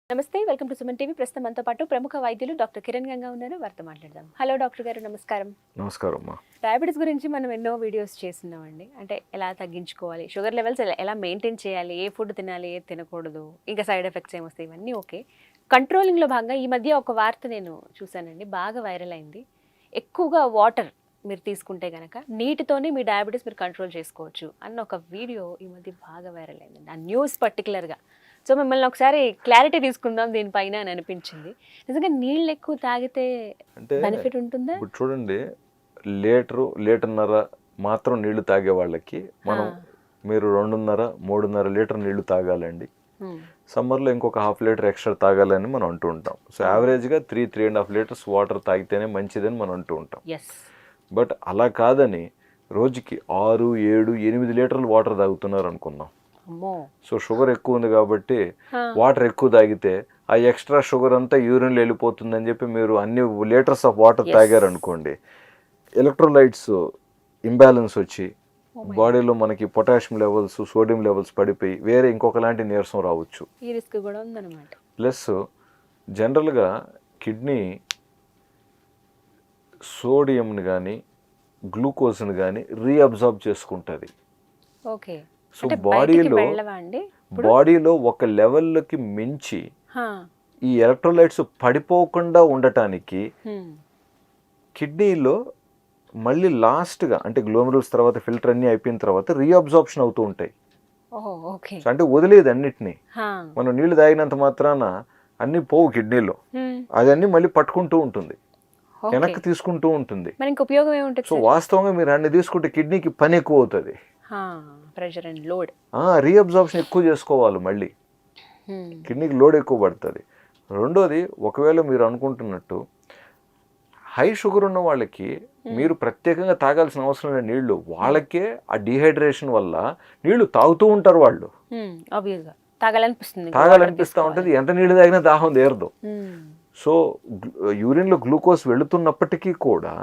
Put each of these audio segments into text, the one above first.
నమస్తే, welcome to Suman TV. ప్రస్తుతం మనతో పాటు ప్రముఖ వైద్యులు డాక్టర్ కిరణ్ గంగా ఉన్నారు. వారితో మాట్లాడదాం. హలో డాక్టర్ గారు, నమస్కారం. నమస్కారం అమ్మా. డయాబెటీస్ గురించి మనం ఎన్నో వీడియోస్ చేస్తున్నామండి. అంటే ఎలా తగ్గించుకోవాలి, షుగర్ లెవెల్స్ ఎలా మెయింటైన్ చేయాలి, ఏ ఫుడ్ తినాలి, ఏది తినకూడదు, ఇంకా సైడ్ ఎఫెక్ట్స్ ఏమొస్తాయి, ఇవన్నీ ఓకే. కంట్రోలింగ్లో భాగంగా ఈ మధ్య ఒక వార్త నేను చూశానండి, బాగా వైరల్ అయింది. ఎక్కువగా వాటర్ మీరు తీసుకుంటే కనుక నీటితోనే మీ డయాబెటీస్ మీరు కంట్రోల్ చేసుకోవచ్చు అన్న ఒక వీడియో ఈ మధ్య బాగా వైరల్ అయిందండి, ఆ న్యూస్ పర్టికులర్గా. సో మిమ్మల్ని ఒకసారి క్లారిటీ తీసుకుందాం దీనిపైన అని అనిపించింది. నిజంగా నీళ్ళు ఎక్కువ తాగితే అంటే బెనిఫిట్ ఉంటుందా? ఇప్పుడు చూడండి, లీటర్న్నర మాత్రం నీళ్లు తాగే వాళ్ళకి మీరు 2.5-3.5 లీటర్ నీళ్లు తాగాలండి. సమ్మర్లో ఇంకొక 1/2 లీటర్ ఎక్స్ట్రా తాగాలని మనం అంటూ ఉంటాం. సో యావరేజ్గా 3-3.5 లీటర్స్ వాటర్ తాగితేనే మంచిదని మనం అంటూ ఉంటాం. బట్ అలా కాదని రోజుకి 6-7-8 లీటర్లు వాటర్ తాగుతున్నారు అనుకుందాం. సో షుగర్ ఎక్కువ ఉంది కాబట్టి వాటర్ ఎక్కువ తాగితే ఆ ఎక్స్ట్రా షుగర్ అంతా యూరిన్లో వెళ్ళిపోతుందని చెప్పి మీరు అన్ని లీటర్స్ ఆఫ్ వాటర్ తాగారనుకోండి, ఎలక్ట్రోలైట్స్ ఇంబ్యాలెన్స్ వచ్చి బాడీలో మనకి పొటాషియం లెవెల్స్, సోడియం లెవెల్స్ పడిపోయి వేరే ఇంకొకలాంటి నీరసం రావచ్చు. ఈ రిస్క్ కూడా ఉందన్నమాట. ప్లస్ జనరల్గా కిడ్నీ సోడియంని కానీ గ్లూకోజ్ని కానీ రీఅబ్జార్బ్ చేసుకుంటుంది. ఓకే. సో బాడీలో ఒక లెవెల్కి మించి ఈ ఎలక్ట్రోలైట్స్ పడిపోకుండా ఉండటానికి కిడ్నీలో మళ్ళీ లాస్ట్గా అంటే గ్లోమెరుల్స్ తర్వాత ఫిల్టర్ అన్నీ అయిపోయిన తర్వాత రీఅబ్జార్ప్షన్ అవుతూ ఉంటాయి. అంటే వదిలేదు అన్నిటినీ. మనం నీళ్లు తాగినంత మాత్రాన అన్ని పోవు కిడ్నీలో, అదన్నీ మళ్ళీ పట్టుకుంటూ ఉంటుంది, వెనక్కి తీసుకుంటూ ఉంటుంది. సో వాస్తవంగా మీరు అన్ని తీసుకుంటే కిడ్నీకి పని ఎక్కువ అవుతుంది, ప్రెషర్ అండ్ లోడ్, రీఅబ్జార్ప్షన్ ఎక్కువ చేసుకోవాలి, మళ్ళీ కిడ్నీకి లోడ్ ఎక్కువ పడుతుంది. రెండోది, ఒకవేళ మీరు అనుకుంటున్నట్టు హై షుగర్ ఉన్న వాళ్ళకి మీరు ప్రత్యేకంగా తాగాల్సిన అవసరం లేని నీళ్లు, వాళ్ళకే ఆ డిహైడ్రేషన్ వల్ల నీళ్లు తాగుతూ ఉంటారు, వాళ్ళు తాగాలనిపిస్తూ ఉంటుంది. ఎంత నీళ్లు తాగినా దాహం తీరదు. సో యూరిన్లో గ్లూకోజ్ వెళుతున్నప్పటికీ కూడా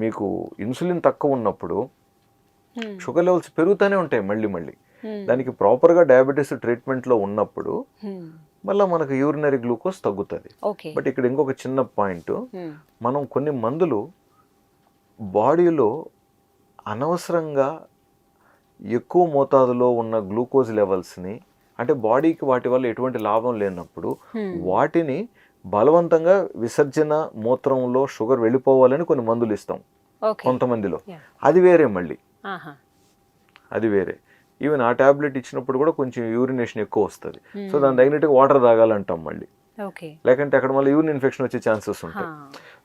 మీకు ఇన్సులిన్ తక్కువ ఉన్నప్పుడు షుగర్ లెవెల్స్ పెరుగుతూనే ఉంటాయి మళ్ళీ. దానికి ప్రాపర్గా డయాబెటీస్ ట్రీట్మెంట్లో ఉన్నప్పుడు మళ్ళీ మనకు యూరినరీ గ్లూకోజ్ తగ్గుతుంది. బట్ ఇక్కడ ఇంకొక చిన్న పాయింట్, మనం కొన్ని మందులు బాడీలో అనవసరంగా ఎక్కువ మోతాదులో ఉన్న గ్లూకోజ్ లెవెల్స్ని, అంటే బాడీకి వాటి వల్ల ఎటువంటి లాభం లేనప్పుడు వాటిని బలవంతంగా విసర్జన మూత్రంలో షుగర్ వెళ్ళిపోవాలని కొన్ని మందులు ఇస్తాం కొంతమందిలో. అది వేరే మళ్ళీ, అది వేరే. ఈవెన్ ఆ ట్యాబ్లెట్ ఇచ్చినప్పుడు కూడా కొంచెం యూరినేషన్ ఎక్కువ వస్తుంది. సో దాని తగినట్టుగా వాటర్ తాగాలంటాం మళ్ళీ, లేకంటే అక్కడ మళ్ళీ యూరిన్ ఇన్ఫెక్షన్ వచ్చే ఛాన్సెస్ ఉంటాయి.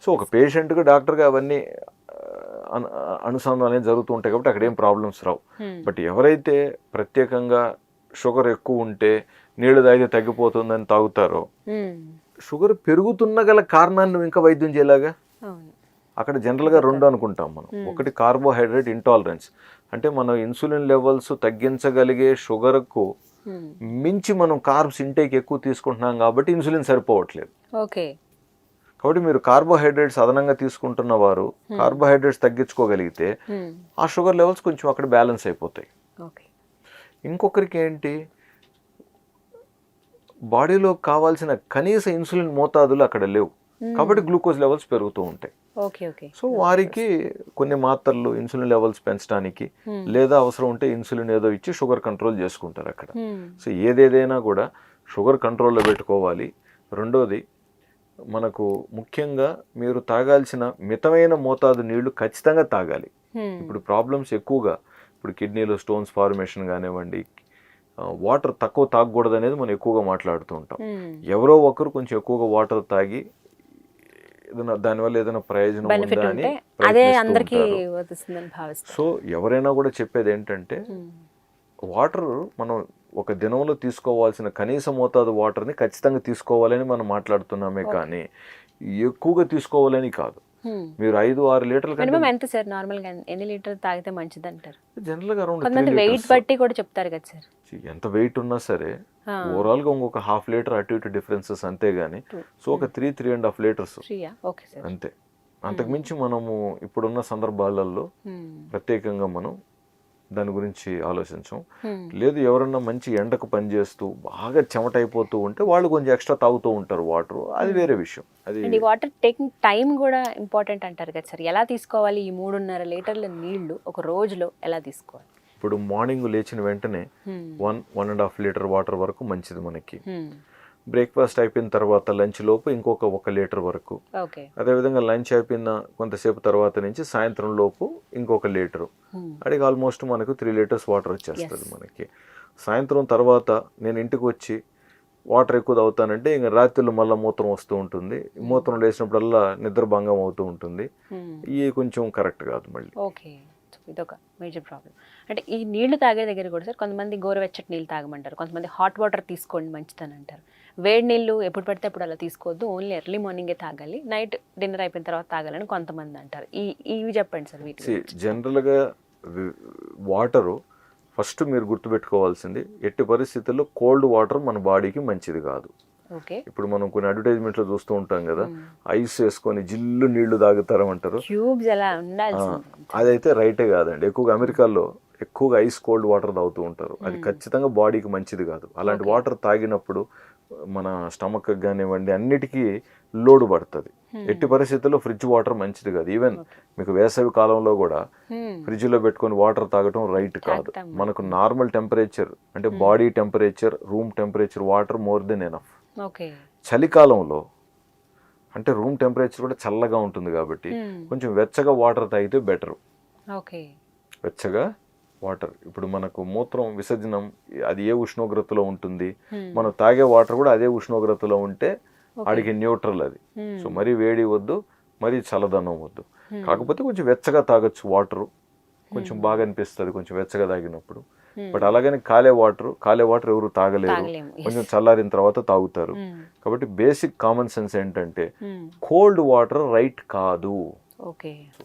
సో ఒక పేషెంట్గా డాక్టర్గా అవన్నీ అనుసంధానం జరుగుతూ ఉంటాయి కాబట్టి అక్కడ ఏం ప్రాబ్లమ్స్ రావు. బట్ ఎవరైతే ప్రత్యేకంగా షుగర్ ఎక్కువ ఉంటే నీళ్లు తాగితే తగ్గిపోతుందని తాగుతారో, షుగర్ పెరుగుతున్న గల కారణాన్ని ఇంకా వైద్యం చేయలాగా అక్కడ జనరల్గా 2 అనుకుంటాం మనం. ఒకటి కార్బోహైడ్రేట్ ఇంటాలరెన్స్, అంటే మనం ఇన్సులిన్ లెవెల్స్ తగ్గించగలిగే షుగర్కు మించి మనం కార్బ్స్ ఇంటేక్ ఎక్కువ తీసుకుంటున్నాం కాబట్టి ఇన్సులిన్ సరిపోవట్లేదు. కాబట్టి మీరు కార్బోహైడ్రేట్స్ అదనంగా తీసుకుంటున్న వారు కార్బోహైడ్రేట్స్ తగ్గించుకోగలిగితే ఆ షుగర్ లెవెల్స్ కొంచెం అక్కడ బ్యాలెన్స్ అయిపోతాయి. ఇంకొకరికి ఏంటి, బాడీలో కావాల్సిన కనీస ఇన్సులిన్ మోతాదులు అక్కడ లేవు కాబట్టి గ్లూకోజ్ లెవెల్స్ పెరుగుతూ ఉంటాయి. సో వారికి కొన్ని మాత్రలు ఇన్సులిన్ లెవెల్స్ పెంచడానికి, లేదా అవసరం ఉంటే ఇన్సులిన్ ఏదో ఇచ్చి షుగర్ కంట్రోల్ చేసుకుంటారు అక్కడ. సో ఏదేదైనా కూడా షుగర్ కంట్రోల్లో పెట్టుకోవాలి. రెండోది, మనకు ముఖ్యంగా మీరు తాగాల్సిన మితమైన మోతాదు నీళ్లు ఖచ్చితంగా తాగాలి. ఇప్పుడు ప్రాబ్లమ్స్ ఎక్కువగా, ఇప్పుడు కిడ్నీలో స్టోన్స్ ఫార్మేషన్ కానివ్వండి, వాటర్ తక్కువ తాగకూడదు అనేది మనం ఎక్కువగా మాట్లాడుతూ ఉంటాం. ఎవరో ఒకరు కొంచెం ఎక్కువగా వాటర్ తాగి దానివల్ల ఏదైనా ప్రయోజనం ఉందా అని సో ఎవరైనా కూడా చెప్పేది ఏంటంటే, వాటర్ మనం ఒక దినంలో తీసుకోవాల్సిన కనీస మోతాదు వాటర్ని ఖచ్చితంగా తీసుకోవాలని మనం మాట్లాడుతున్నామే కానీ ఎక్కువగా తీసుకోవాలని కాదు. మీరు 5-6 లీటర్ల మినిమం ఎంత సార్? నార్మల్ గా ఎన్ని లీటర్ తాగితే మంచిది అంటారు? జనరల్ గా అరౌండ్ కొంతమంది వెయిట్ బట్టి కూడా చెప్తారు కదా సార్. ఎంత వెయిట్ ఉన్నా సరే ఓవరాల్ గా ఇంకొక 1/2 లీటర్ అటు ఇటు డిఫరెన్సెస్ అంతే గానీ, సో ఒక 3-3.5 లీటర్స్ అంతే. అంతకుమించి మనము ఇప్పుడున్న సందర్భాలలో ప్రత్యేకంగా మనం దాని గురించి ఆలోచించం. లేదు ఎవరన్నా మంచి ఎండకు పనిచేస్తూ బాగా చెమట అయిపోతూ ఉంటే వాళ్ళు కొంచెం ఎక్స్ట్రా తాగుతూ ఉంటారు వాటర్, అది వేరే విషయం. అది అండ్ ఈ వాటర్ టేకింగ్ టైం కూడా ఇంపార్టెంట్ అంటారు కదా సార్, ఎలా తీసుకోవాలి ఈ 3.5 లీటర్ల నీళ్లు ఒక రోజులో ఎలా తీసుకోవాలి? ఇప్పుడు మార్నింగ్ లేచిన వెంటనే 1.5 లీటర్ వాటర్ వరకు మంచిది మనకి. బ్రేక్ఫాస్ట్ అయిపోయిన తర్వాత లంచ్ లోపు ఇంకొక 1 లీటర్ వరకు. ఓకే. అదేవిధంగా లంచ్ అయిపోయిన కొంతసేపు తర్వాత నుంచి సాయంత్రం లోపు ఇంకొక లీటరు. అడిగి ఆల్మోస్ట్ మనకు 3 లీటర్స్ వాటర్ వచ్చేస్తుంది మనకి. సాయంత్రం తర్వాత నేను ఇంటికి వచ్చి వాటర్ ఎక్కువ తాగుతానంటే ఇంకా రాత్రిలో మళ్ళీ మూత్రం వస్తూ ఉంటుంది. మూత్రం లేచినప్పుడల్లా నిద్రభంగం అవుతూ ఉంటుంది. ఇవి కొంచెం కరెక్ట్ కాదు మళ్ళీ. ఓకే, ఇదొక మేజర్ ప్రాబ్లం. అంటే ఈ నీళ్లు తాగే దగ్గర కూడా సార్ కొంతమంది గోరువెచ్చటి నీళ్ళు తాగమంటారు, కొంతమంది హాట్ వాటర్ తీసుకోండి మంచిదని అంటారు. వేడి నీళ్ళు ఎప్పుడు పడితే అప్పుడు అలా తీసుకోవద్దు, ఓన్లీ ఎర్లీ మార్నింగే తాగాలి, నైట్ డిన్నర్ అయిపోయిన తర్వాత తాగాలని కొంతమంది అంటారు. ఇవి చెప్పండి సార్ వీటి. జనరల్గా వాటరు ఫస్ట్ మీరు గుర్తుపెట్టుకోవాల్సింది, ఎట్టి పరిస్థితుల్లో కోల్డ్ వాటర్ మన బాడీకి మంచిది కాదు. ఓకే. ఇప్పుడు మనం కొన్ని అడ్వర్టైజ్మెంట్లో చూస్తూ ఉంటాం కదా, ఐస్ వేసుకొని జిల్లు నీళ్లు తాగుతారంటారు. క్యూబ్స్ అలా ఉండాల్సింది. అదైతే రైటే కాదండి. ఎక్కువగా అమెరికాలో ఎక్కువగా ఐస్ కోల్డ్ వాటర్ తాగుతూ ఉంటారు. అది ఖచ్చితంగా బాడీకి మంచిది కాదు. అలాంటి వాటర్ తాగినప్పుడు మన స్టమక్ కానివ్వండి అన్నిటికీ లోడ్ పడుతుంది. ఎట్టి పరిస్థితుల్లో ఫ్రిడ్జ్ వాటర్ మంచిది కాదు. ఈవెన్ మీకు వేసవి కాలంలో కూడా ఫ్రిడ్జ్లో పెట్టుకొని వాటర్ తాగటం రైట్ కాదు. మనకు నార్మల్ టెంపరేచర్ అంటే body temperature, room temperature water more than enough. చలికాలంలో అంటే రూమ్ టెంపరేచర్ కూడా చల్లగా ఉంటుంది కాబట్టి కొంచెం వెచ్చగా వాటర్ తాగితే బెటర్. వెచ్చగా వాటర్. ఇప్పుడు మనకు మూత్రం విసర్జనం అది ఏ ఉష్ణోగ్రతలో ఉంటుంది, మనం తాగే వాటర్ కూడా అదే ఉష్ణోగ్రతలో ఉంటే ఆడికి న్యూట్రల్ అది. సో మరీ వేడి వద్దు, మరీ చల్లదనం వద్దు. కాకపోతే కొంచెం వెచ్చగా తాగొచ్చు వాటరు, కొంచెం బాగా అనిపిస్తుంది కొంచెం వెచ్చగా తాగినప్పుడు. బట్ అలాగని కాలే వాటర్ ఎవరు తాగలేరు, కొంచెం చల్లారిన తర్వాత తాగుతారు. కాబట్టి బేసిక్ కామన్ సెన్స్ ఏంటంటే కోల్డ్ వాటర్ రైట్ కాదు.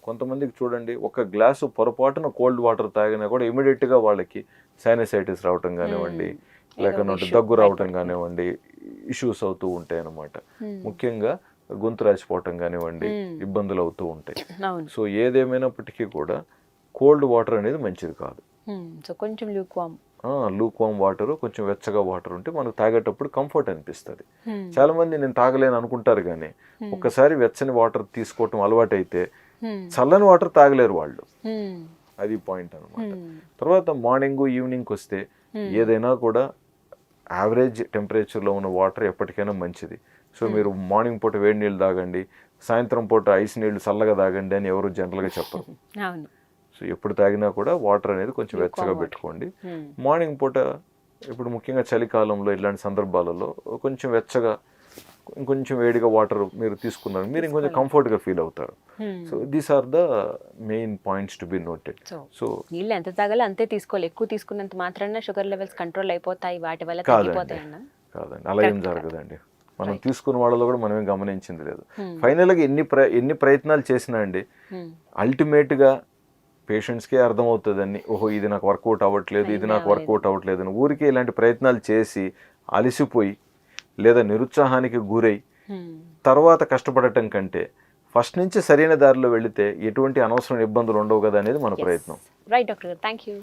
కొంతమందికి చూడండి, ఒక గ్లాసు పొరపాటున కోల్డ్ వాటర్ తాగినా కూడా ఇమీడియట్ గా వాళ్ళకి సైనసైటిస్ రావటం కానివ్వండి, లేకపోతే దగ్గు రావటం కానివ్వండి, ఇష్యూస్ అవుతూ ఉంటాయి అన్నమాట. ముఖ్యంగా గొంతు రాసిపోవటం కానివ్వండి ఇబ్బందులు అవుతూ ఉంటాయి. సో ఏదేమైనప్పటికీ కూడా కోల్డ్ వాటర్ అనేది మంచిది కాదు. కొంచెం లూక్ వామ్ వాటర్, కొంచెం వెచ్చగా వాటర్ ఉంటే మనకు తాగేటప్పుడు కంఫర్ట్ అనిపిస్తుంది. చాలా మంది నేను తాగలేను అనుకుంటారు, కానీ ఒక్కసారి వెచ్చని వాటర్ తీసుకోవటం అలవాటు అయితే చల్లని వాటర్ తాగలేరు వాళ్ళు. అది పాయింట్ అనమాట. తర్వాత మార్నింగ్ ఈవినింగ్ వస్తే ఏదైనా కూడా యావరేజ్ టెంపరేచర్లో ఉన్న వాటర్ ఎప్పటికైనా మంచిది. సో మీరు మార్నింగ్ పూట వేడి నీళ్ళు తాగండి, సాయంత్రం పూట ఐస్ నీళ్లు చల్లగా తాగండి అని ఎవరు జనరల్గా చెప్పరు. సో ఎప్పుడు తాగినా కూడా వాటర్ అనేది కొంచెం వెచ్చగా పెట్టుకోండి. మార్నింగ్ పూట ఇప్పుడు ముఖ్యంగా చలికాలంలో ఇలాంటి సందర్భాలలో కొంచెం వెచ్చగా ఇంకొంచెం వేడిగా వాటర్ మీరు తీసుకున్నారు, మీరు ఇంకొంచెం కంఫర్ట్గా ఫీల్ అవుతారు. So these are the main points to be noted. So నీళ్ళు ఎంత తాగాలో అంతే తీసుకోవాలి, ఎక్కువ తీసుకున్నంత మాత్రాన షుగర్ లెవెల్స్ కంట్రోల్ అయిపోతాయి, వాటి వల్ల తగ్గిపోతాయన్నా? కాదండి, అలా ఏం జరగదండి. మనం తీసుకున్న వాళ్ళలో కూడా మనమే గమనించింది లేదు. ఫైనల్గా ఎన్ని ప్రయత్నాలు చేసినా అండి అల్టిమేట్గా పేషెంట్స్కే అర్థమవుతుందని, ఓహో ఇది నాకు వర్కౌట్ అవ్వట్లేదు, ఇది నాకు వర్కౌట్ అవ్వట్లేదు అని ఊరికే ఇలాంటి ప్రయత్నాలు చేసి అలసిపోయి లేదా నిరుత్సాహానికి గురై తర్వాత కష్టపడటం కంటే ఫస్ట్ నుంచి సరైన దారిలో వెళితే ఎటువంటి అనవసరం ఇబ్బందులు ఉండవు కదా అనేది మన ప్రయత్నం. Right doctor, thank you.